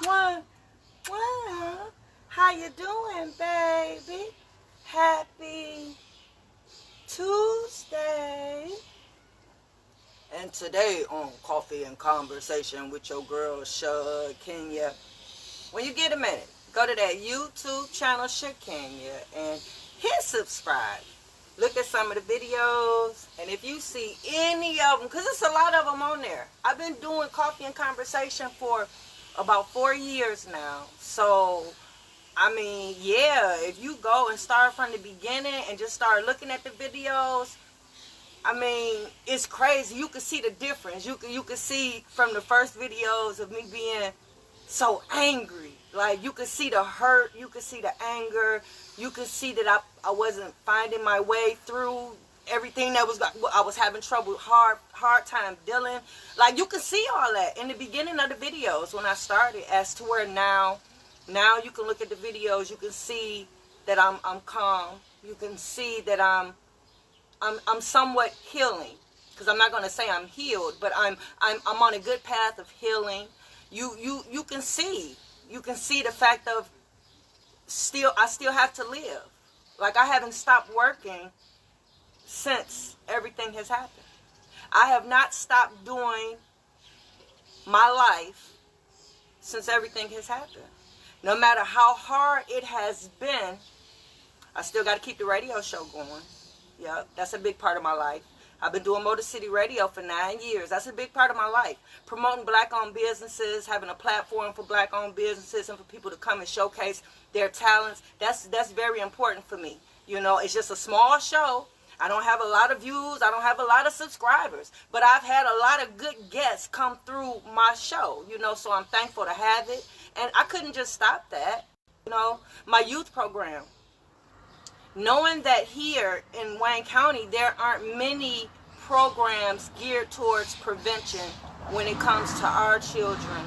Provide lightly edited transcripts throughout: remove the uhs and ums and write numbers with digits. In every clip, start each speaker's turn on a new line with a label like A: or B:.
A: One, one. How you doing, baby? Happy Tuesday. And today on Coffee and Conversation with your girl, Shug Kenya. When you get a minute, go to that YouTube channel, Shug Kenya, and hit subscribe. Look at some of the videos, and if you see any of them, because there's a lot of them on there. I've been doing Coffee and Conversation for about 4 years now. So, I mean, yeah, if you go and start from the beginning and just start looking at the videos, I mean, it's crazy. You can see the difference. You can see from the first videos of me being so angry. Like, you can see the hurt. You can see the anger. You can see that I wasn't finding my way through everything that I was having trouble, hard time dealing. Like, you can see all that in the beginning of the videos when I started, as to where now you can look at the videos. You can see that I'm calm. You can see that I'm somewhat healing, because I'm not going to say I'm healed, but I'm on a good path of healing. You can see the fact of I still have to live. Like, I haven't stopped working since everything has happened. I have not stopped doing my life since everything has happened. No matter how hard it has been, I still got to keep the radio show going. Yep, that's a big part of my life. I've been doing Motor City Radio for 9 years. That's a big part of my life. Promoting black-owned businesses, having a platform for black-owned businesses and for people to come and showcase their talents. That's very important for me. You know, it's just a small show. I don't have a lot of views. I don't have a lot of subscribers. But I've had a lot of good guests come through my show, you know, so I'm thankful to have it. And I couldn't just stop that. You know, my youth program. Knowing that here in Wayne County, there aren't many programs geared towards prevention when it comes to our children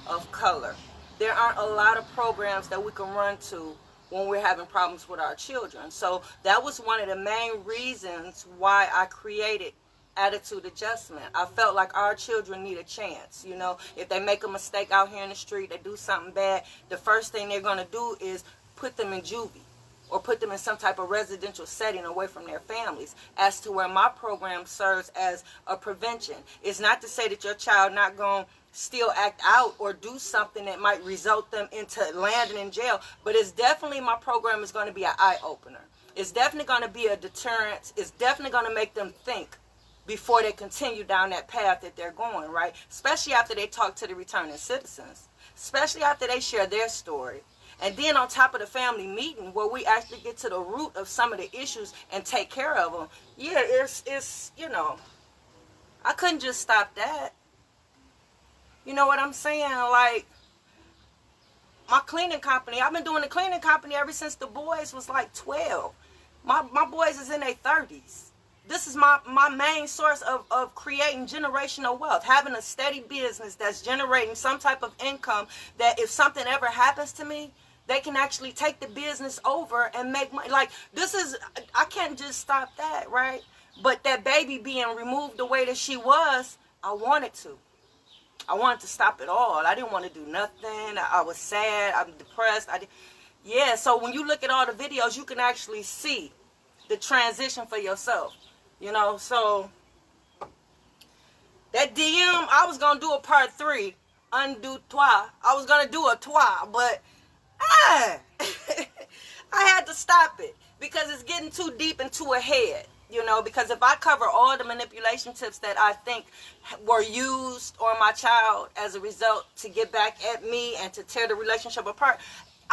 A: of color. There aren't a lot of programs that we can run to when we're having problems with our children. So that was one of the main reasons why I created Attitude Adjustment. I felt like our children need a chance. You know, if they make a mistake out here in the street, they do something bad, the first thing they're going to do is put them in juvie, or put them in some type of residential setting away from their families, as to where my program serves as a prevention. It's not to say that your child not going to still act out or do something that might result them into landing in jail, but it's definitely, my program is going to be an eye-opener. It's definitely going to be a deterrent. It's definitely going to make them think before they continue down that path that they're going, right? Especially after they talk to the returning citizens, especially after they share their story. And then on top of the family meeting, where we actually get to the root of some of the issues and take care of them. Yeah, it's you know, I couldn't just stop that. You know what I'm saying? Like, my cleaning company, I've been doing the cleaning company ever since the boys was like 12. My boys is in their 30s. This is my main source of creating generational wealth. Having a steady business that's generating some type of income, that if something ever happens to me, they can actually take the business over and make money. Like, this is, I can't just stop that, right? But that baby being removed the way that she was, I wanted to. I wanted to stop it all. I didn't want to do nothing. I was sad. I'm depressed. Yeah, so when you look at all the videos, you can actually see the transition for yourself. You know, so that DM, I was going to do a part 3, undo trois. I was going to do a trois, but I had to stop it because it's getting too deep into a head. You know, because if I cover all the manipulation tips that I think were used on my child as a result to get back at me and to tear the relationship apart,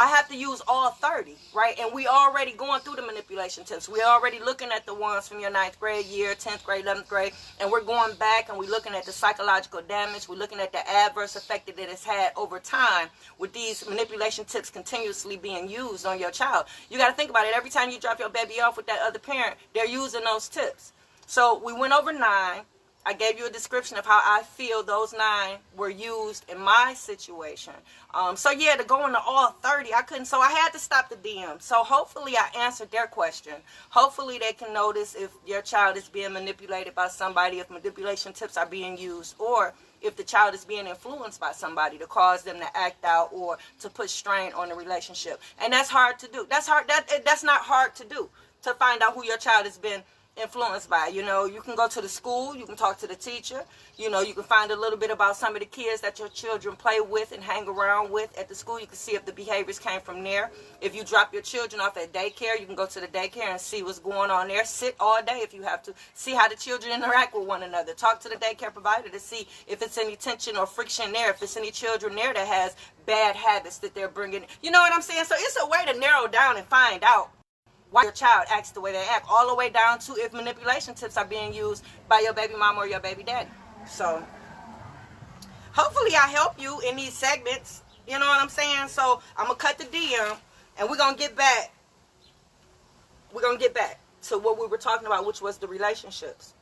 A: I have to use all 30, right? And we already going through the manipulation tips. We're already looking at the ones from your 9th grade year, 10th grade, 11th grade, and we're going back and we're looking at the psychological damage. We're looking at the adverse effect that it has had over time with these manipulation tips continuously being used on your child. You got to think about it. Every time you drop your baby off with that other parent, they're using those tips. So we went over 9. I gave you a description of how I feel those 9 were used in my situation. So yeah, to go into all 30, I couldn't. So I had to stop the DM. So hopefully I answered their question. Hopefully they can notice if your child is being manipulated by somebody, if manipulation tips are being used, or if the child is being influenced by somebody to cause them to act out or to put strain on the relationship. And that's hard to do. That's not hard to do, to find out who your child has been influenced by. You know, you can go to the school, you can talk to the teacher, you know, you can find a little bit about some of the kids that your children play with and hang around with at the school. You can see if the behaviors came from there. If you drop your children off at daycare, you can go to the daycare and see what's going on there. Sit all day if you have to. See how the children interact with one another. Talk to the daycare provider to see if it's any tension or friction there, if it's any children there that has bad habits that they're bringing. You know what I'm saying? So it's a way to narrow down and find out why your child acts the way they act, all the way down to if manipulation tips are being used by your baby mama or your baby daddy. So hopefully I help you in these segments, you know what I'm saying? So I'm going to cut the DM and we're going to get back. We're going to get back to what we were talking about, which was the relationships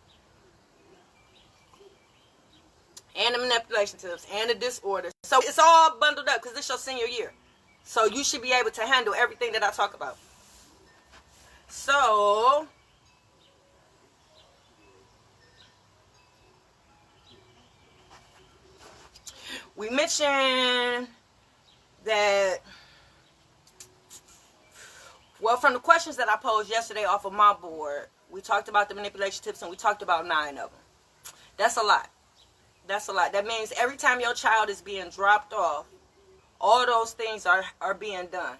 A: and the manipulation tips and the disorders. So it's all bundled up because this is your senior year. So you should be able to handle everything that I talk about. So, we mentioned that, well, from the questions that I posed yesterday off of my board, we talked about the manipulation tips and we talked about 9 of them. That's a lot. That's a lot. That means every time your child is being dropped off, all those things are being done.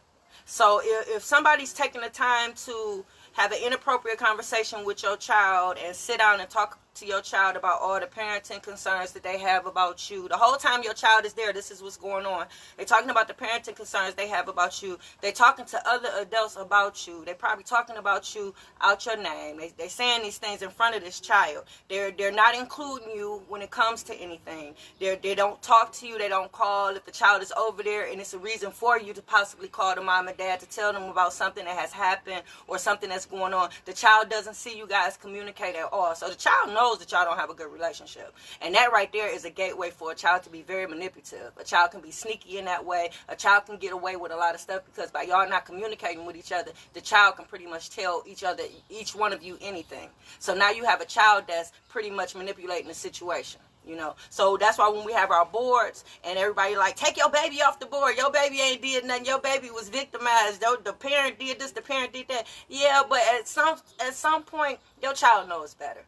A: So if somebody's taking the time to have an inappropriate conversation with your child and sit down and talk to your child about all the parenting concerns that they have about you, the whole time your child is there, this is what's going on. They're talking about the parenting concerns they have about you. They're talking to other adults about you. They're probably talking about you out your name. They're saying these things in front of this child. They're not including you when it comes to anything. They don't talk to you. They don't call if the child is over there and it's a reason for you to possibly call the mom and dad to tell them about something that has happened or something that's going on. The child doesn't see you guys communicate at all. So the child knows that y'all don't have a good relationship. And that right there is a gateway for a child to be very manipulative. A child can be sneaky in that way. A child can get away with a lot of stuff because by y'all not communicating with each other, the child can pretty much tell each one of you anything. So now you have a child that's pretty much manipulating the situation. You know, so that's why when we have our boards and everybody like, take your baby off the board. Your baby ain't did nothing. Your baby was victimized. The parent did this. The parent did that. Yeah, but at some point, your child knows better.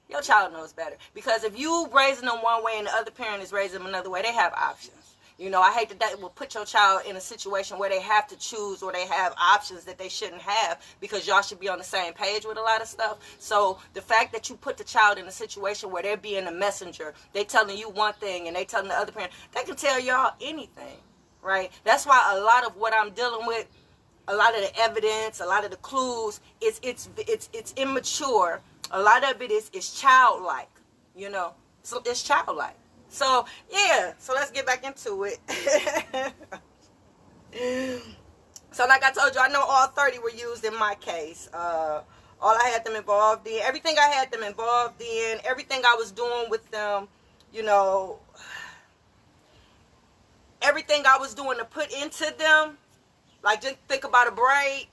A: Your child knows better. Because if you raising them one way and the other parent is raising them another way, they have options. You know, I hate that will put your child in a situation where they have to choose or they have options that they shouldn't have because y'all should be on the same page with a lot of stuff. So the fact that you put the child in a situation where they're being a messenger, they telling you one thing and they telling the other parent, they can tell y'all anything, right? That's why a lot of what I'm dealing with, a lot of the evidence, a lot of the clues, it's immature. A lot of it is childlike, you know. So it's childlike. So, yeah. So let's get back into it. So like I told you, I know all 30 were used in my case. All I had them involved in, everything I had them involved in, everything I was doing with them, you know, everything I was doing to put into them, like just think about a braid.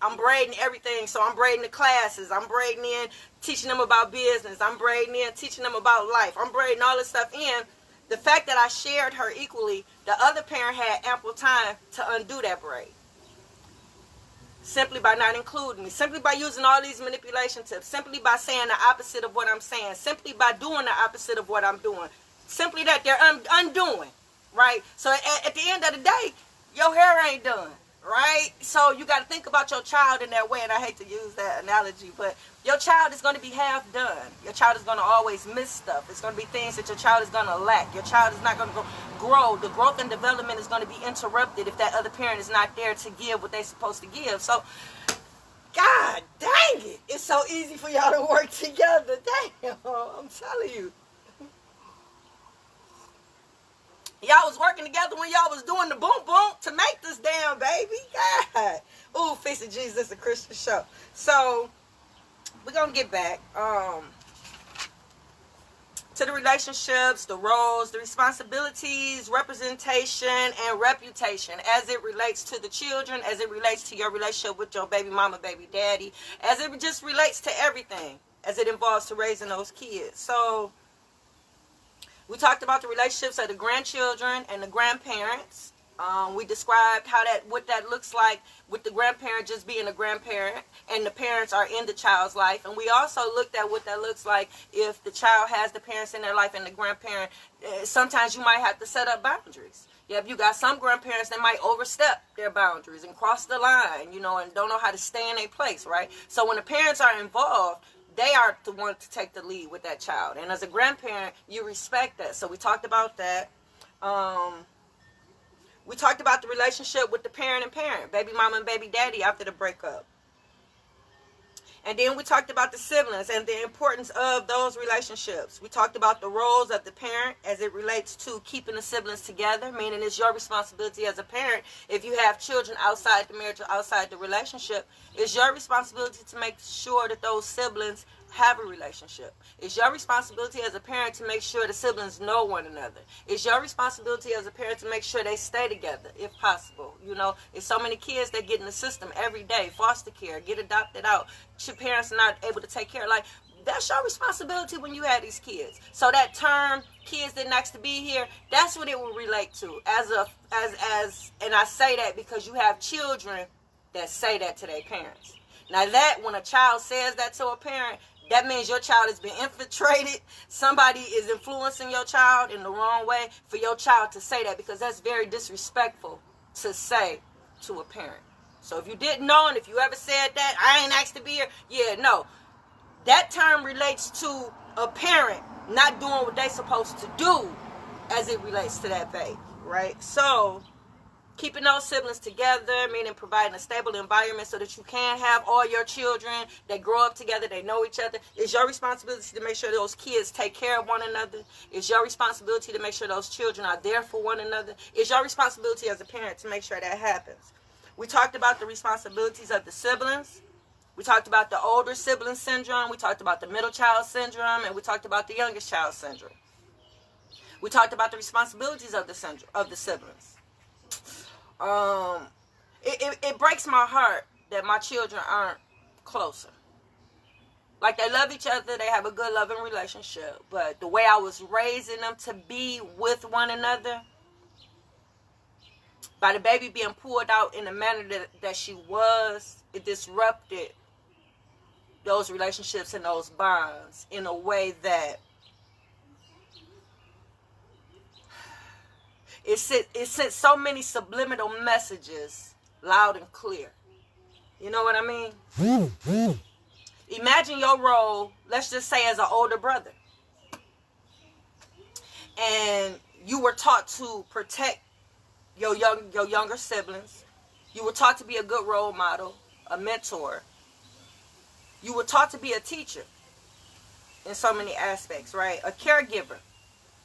A: I'm braiding everything. So I'm braiding the classes. I'm braiding in, teaching them about business. I'm braiding in, teaching them about life. I'm braiding all this stuff in. The fact that I shared her equally, the other parent had ample time to undo that braid. Simply by not including me. Simply by using all these manipulation tips. Simply by saying the opposite of what I'm saying. Simply by doing the opposite of what I'm doing. Simply that they're undoing. Right? So at the end of the day, your hair ain't done. Right? So you got to think about your child in that way, and I hate to use that analogy, but your child is going to be half done. Your child is going to always miss stuff. It's going to be things that your child is going to lack. Your child is not going to grow. The growth and development is going to be interrupted if that other parent is not there to give what they're supposed to give. So, God dang it. It's so easy for y'all to work together. Damn, I'm telling you. Y'all was working together when y'all was doing the boom boom to make this damn baby. God. Ooh, Face of Jesus, a Christian show. So, we're going to get back to the relationships, the roles, the responsibilities, representation, and reputation as it relates to the children, as it relates to your relationship with your baby mama, baby daddy, as it just relates to everything, as it involves to raising those kids. So, We talked about the relationships of the grandchildren and the grandparents. We described what that looks like with the grandparent just being a grandparent and the parents are in the child's life. And we also looked at what that looks like if the child has the parents in their life and the grandparent. Sometimes you might have to set up boundaries. Yep, you got some grandparents that might overstep their boundaries and cross the line, and don't know how to stay in their place, right? So when the parents are involved, they are the one to take the lead with that child. And as a grandparent, you respect that. So we talked about that. We talked about the relationship with the parent and parent, baby mama and baby daddy after the breakup. And then we talked about the siblings and the importance of those relationships. We talked about the roles of the parent as it relates to keeping the siblings together, meaning it's your responsibility as a parent. If you have children outside the marriage or outside the relationship, it's your responsibility to make sure that those siblings have a relationship. It's your responsibility as a parent to make sure the siblings know one another. It's your responsibility as a parent to make sure they stay together if possible. It's so many kids that get in the system every day, foster care, get adopted out. Your parents are not able to take care. Like, that's your responsibility when you have these kids. So that term, kids didn't ask to be here, that's what it will relate to. And I say that because you have children that say that to their parents. Now that when a child says that to a parent, that means your child has been infiltrated. Somebody is influencing your child in the wrong way for your child to say that, because that's very disrespectful to say to a parent. So if you didn't know, and if you ever said that, I ain't asked to be here, no. That term relates to a parent not doing what they're supposed to do as it relates to that baby, right? So keeping those siblings together, meaning providing a stable environment so that you can have all your children that grow up together, they know each other. It's your responsibility to make sure those kids take care of one another. It's your responsibility to make sure those children are there for one another. It's your responsibility as a parent to make sure that happens. We talked about the responsibilities of the siblings. We talked about the older sibling syndrome. We talked about the middle child syndrome. And we talked about the youngest child syndrome. We talked about the responsibilities of the siblings. It breaks my heart that my children aren't closer. Like, they love each other, they have a good loving relationship, but the way I was raising them to be with one another, by the baby being pulled out in the manner that she was, it disrupted those relationships and those bonds in a way that it sent so many subliminal messages loud and clear. You know what I mean? Imagine your role, let's just say as an older brother. And you were taught to protect your younger siblings. You were taught to be a good role model, a mentor. You were taught to be a teacher in so many aspects, right? A caregiver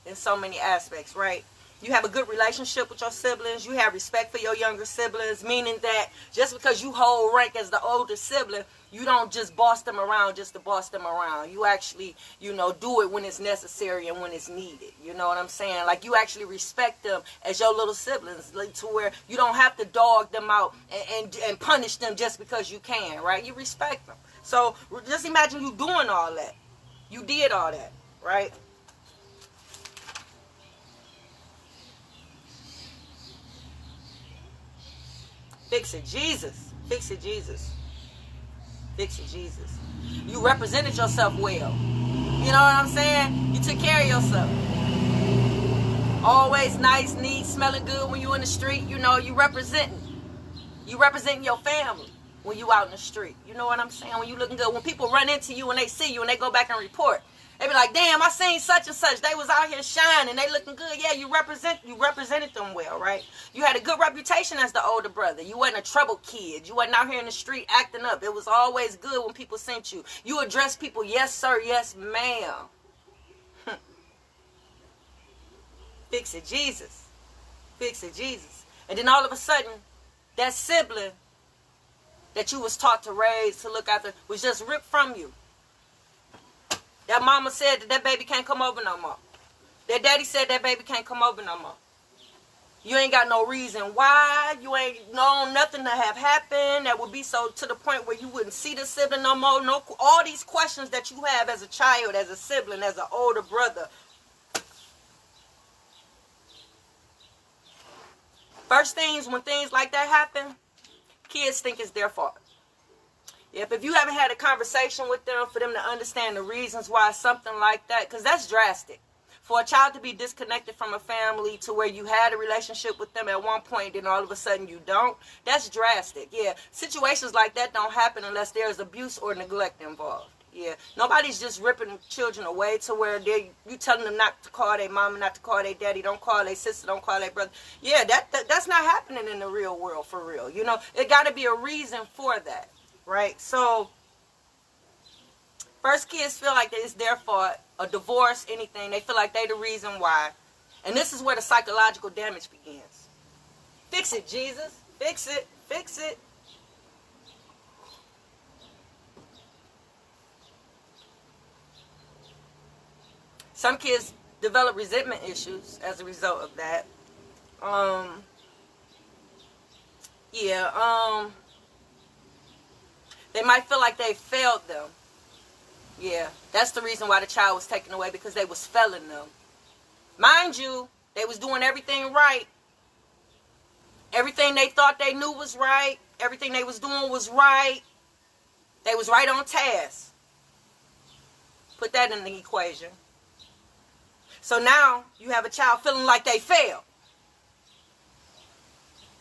A: in so many aspects, right? You have a good relationship with your siblings. You have respect for your younger siblings, meaning that just because you hold rank as the older sibling, you don't just boss them around just to boss them around. You actually, do it when it's necessary and when it's needed. You know what I'm saying? Like, you actually respect them as your little siblings, like, to where you don't have to dog them out and punish them just because you can, right? You respect them. So just imagine you doing all that. You did all that, right? Fix it, Jesus. Fix it, Jesus. Fix it, Jesus. You represented yourself well. You know what I'm saying? You took care of yourself. Always nice, neat, smelling good when you in the street. You representing. You representing your family when you out in the street. You know what I'm saying? When you looking good. When people run into you and they see you and they go back and report, they be like, damn, I seen such and such. They was out here shining. They looking good. Yeah, you represented them well, right? You had a good reputation as the older brother. You wasn't a troubled kid. You wasn't out here in the street acting up. It was always good when people seen you. You addressed people, yes, sir, yes, ma'am. Fix it, Jesus. Fix it, Jesus. And then all of a sudden, that sibling that you was taught to raise, to look after, was just ripped from you. That mama said that baby can't come over no more. That daddy said that baby can't come over no more. You ain't got no reason why. You ain't known nothing to have happened that would be so to the point where you wouldn't see the sibling no more. No, all these questions that you have as a child, as a sibling, as an older brother. First things, when things like that happen, kids think it's their fault. Yep, if you haven't had a conversation with them for them to understand the reasons why something like that, because that's drastic. For a child to be disconnected from a family to where you had a relationship with them at one point, then all of a sudden you don't, that's drastic. Yeah, situations like that don't happen unless there's abuse or neglect involved. Yeah, nobody's just ripping children away to where you telling them not to call their mama, not to call their daddy, don't call their sister, don't call their brother. Yeah, that's not happening in the real world for real. You know, it got to be a reason for that, right? So, first, kids feel like it's their fault. A divorce, anything, they feel like they the reason why. And this is where the psychological damage begins. Fix it, Jesus. Fix it. Fix it. Some kids develop resentment issues as a result of that. They might feel like they failed them. Yeah, that's the reason why the child was taken away, because they was failing them. Mind you, they was doing everything right. Everything they thought they knew was right. Everything they was doing was right. They was right on task. Put that in the equation. So now you have a child feeling like they failed.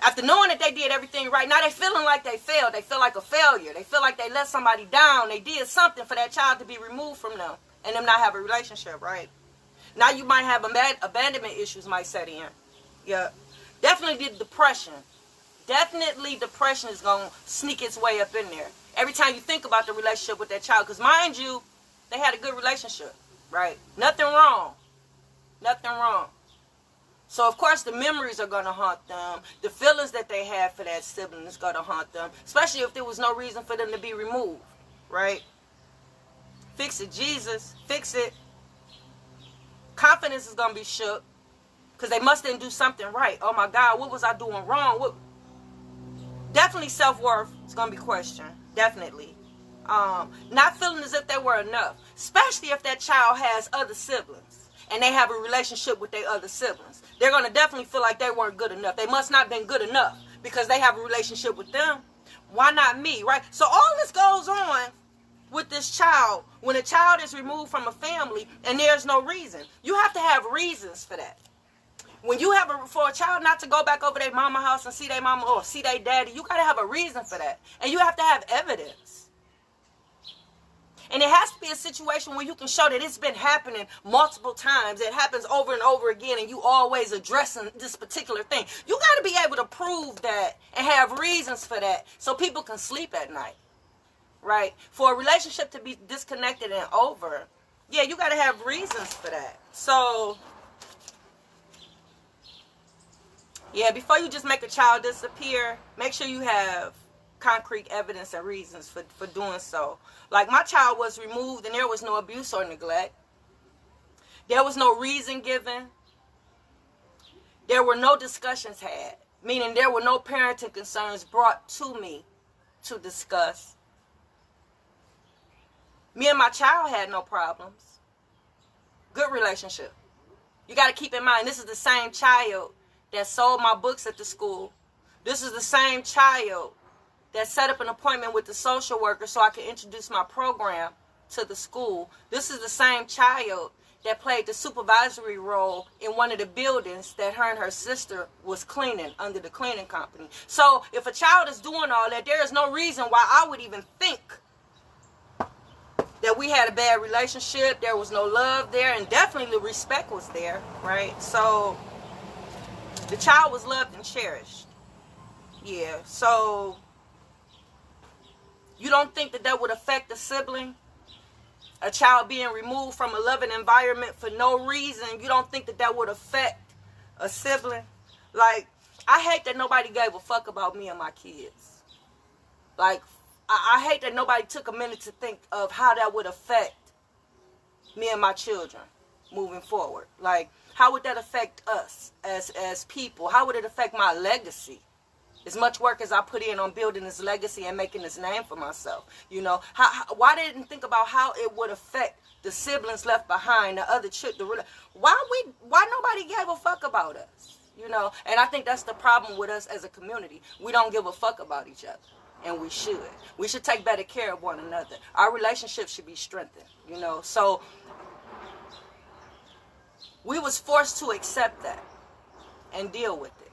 A: After knowing that they did everything right, now they feeling like they failed. They feel like a failure. They feel like they let somebody down. They did something for that child to be removed from them and them not have a relationship, right? Now you might have abandonment issues might set in. Yeah. Definitely depression. Definitely depression is going to sneak its way up in there. Every time you think about the relationship with that child, because mind you, they had a good relationship, right? Nothing wrong. Nothing wrong. So, of course, the memories are going to haunt them. The feelings that they had for that sibling is going to haunt them. Especially if there was no reason for them to be removed. Right? Fix it, Jesus. Fix it. Confidence is going to be shook. Because they must didn't do something right. Oh, my God, what was I doing wrong? Definitely self-worth is going to be questioned. Definitely. Not feeling as if they were enough. Especially if that child has other siblings. And they have a relationship with their other siblings. They're going to definitely feel like they weren't good enough. They must not have been good enough because they have a relationship with them. Why not me, right? So all this goes on with this child. When a child is removed from a family and there's no reason. You have to have reasons for that. When you have for a child not to go back over their mama house and see their mama or see their daddy, you got to have a reason for that. And you have to have evidence. And it has to be a situation where you can show that it's been happening multiple times. It happens over and over again, and you always addressing this particular thing. You got to be able to prove that and have reasons for that so people can sleep at night, right? For a relationship to be disconnected and over, yeah, you got to have reasons for that. So, yeah, before you just make a child disappear, make sure you have concrete evidence and reasons for doing so. Like, my child was removed and there was no abuse or neglect. There was no reason given. There were no discussions had, meaning there were no parenting concerns brought to me to discuss. Me and my child had no problems. Good relationship. You got to keep in mind, this is the same child that sold my books at the school. This is the same child that set up an appointment with the social worker so I could introduce my program to the school. This is the same child that played the supervisory role in one of the buildings that her and her sister was cleaning under the cleaning company. So if a child is doing all that, there is no reason why I would even think that we had a bad relationship. There was no love there, and definitely the respect was there, right? So the child was loved and cherished. Yeah, so you don't think that would affect a sibling? A child being removed from a loving environment for no reason, you don't think that would affect a sibling? Like, I hate that nobody gave a fuck about me and my kids. Like, I hate that nobody took a minute to think of how that would affect me and my children moving forward. Like, how would that affect us as people? How would it affect my legacy? As much work as I put in on building this legacy and making this name for myself, you know, why didn't think about how it would affect the siblings left behind, the other children? Why nobody gave a fuck about us? you know. And I think that's the problem with us as a community. We don't give a fuck about each other, and we should. We should take better care of one another. Our relationship should be strengthened, you know. So we was forced to accept that and deal with it.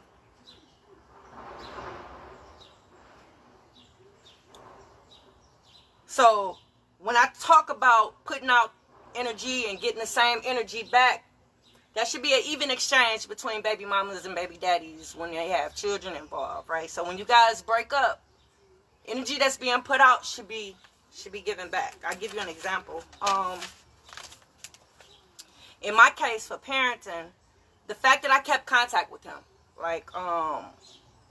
A: So when I talk about putting out energy and getting the same energy back, that should be an even exchange between baby mamas and baby daddies when they have children involved, right? So when you guys break up, energy that's being put out should be given back. I'll give you an example. In my case for parenting, the fact that I kept contact with him, like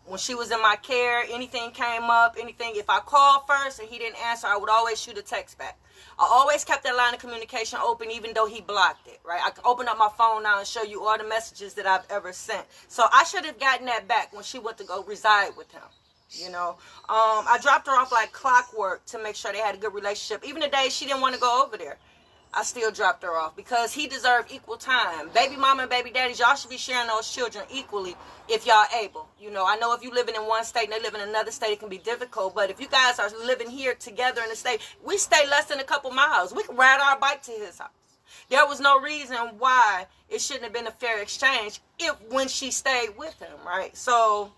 A: when she was in my care, anything came up, if I called first and he didn't answer, I would always shoot a text back. I always kept that line of communication open, even though he blocked it, right? I can open up my phone now and show you all the messages that I've ever sent. So I should have gotten that back when she went to go reside with him, you know. I dropped her off like clockwork to make sure they had a good relationship. Even the day she didn't want to go over there, I still dropped her off because he deserved equal time. Baby mama and baby daddies, y'all should be sharing those children equally if y'all able. You know, I know if you living in one state and they live in another state, it can be difficult. But if you guys are living here together in the state, we stay less than a couple miles. We can ride our bike to his house. There was no reason why it shouldn't have been a fair exchange when she stayed with him, right? So,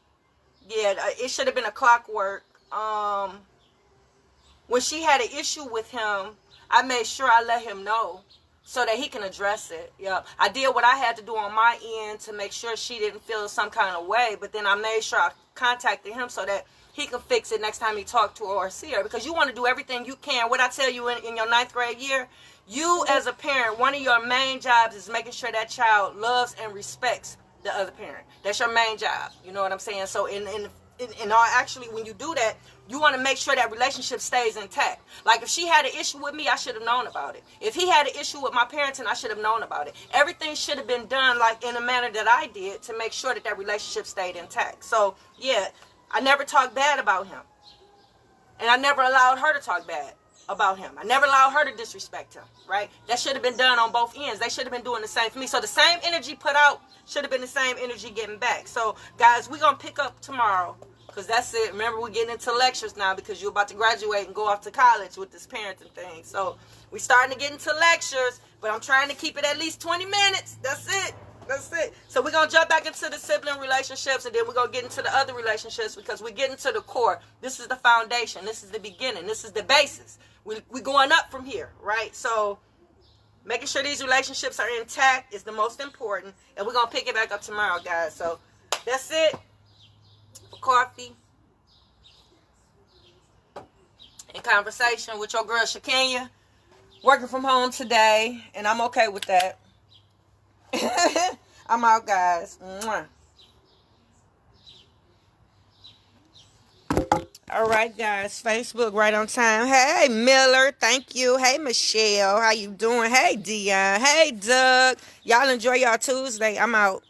A: yeah, it should have been a clockwork. When she had an issue with him, I made sure I let him know so that he can address it. Yeah, I did what I had to do on my end to make sure she didn't feel some kind of way. But then I made sure I contacted him so that he could fix it next time he talked to her or see her. Because you want to do everything you can. What I tell you in your 9th grade year, you as a parent, one of your main jobs is making sure that child loves and respects the other parent. That's your main job. You know what I'm saying? So actually, when you do that, you want to make sure that relationship stays intact. Like if she had an issue with me, I should have known about it. If he had an issue with my parenting, I should have known about it. Everything should have been done like in a manner that I did to make sure that that relationship stayed intact. So yeah, I never talked bad about him. And I never allowed her to talk bad about him. I never allowed her to disrespect him, right? That should have been done on both ends. They should have been doing the same for me. So the same energy put out should have been the same energy getting back. So guys, we're going to pick up tomorrow. Because that's it. Remember, we're getting into lectures now because you're about to graduate and go off to college with this parenting thing. So we're starting to get into lectures, but I'm trying to keep it at least 20 minutes. That's it. That's it. So we're going to jump back into the sibling relationships, and then we're going to get into the other relationships because we're getting to the core. This is the foundation. This is the beginning. This is the basis. We're going up from here, right? So making sure these relationships are intact is the most important, and we're going to pick it back up tomorrow, guys. So that's it. Coffee and conversation with your girl Shakenya. Working from home today, and I'm okay with that. I'm out, guys. Mwah. All right, guys. Facebook right on time. Hey, Miller. Thank you. Hey, Michelle. How you doing? Hey, Dion. Hey, Doug. Y'all enjoy y'all Tuesday. I'm out.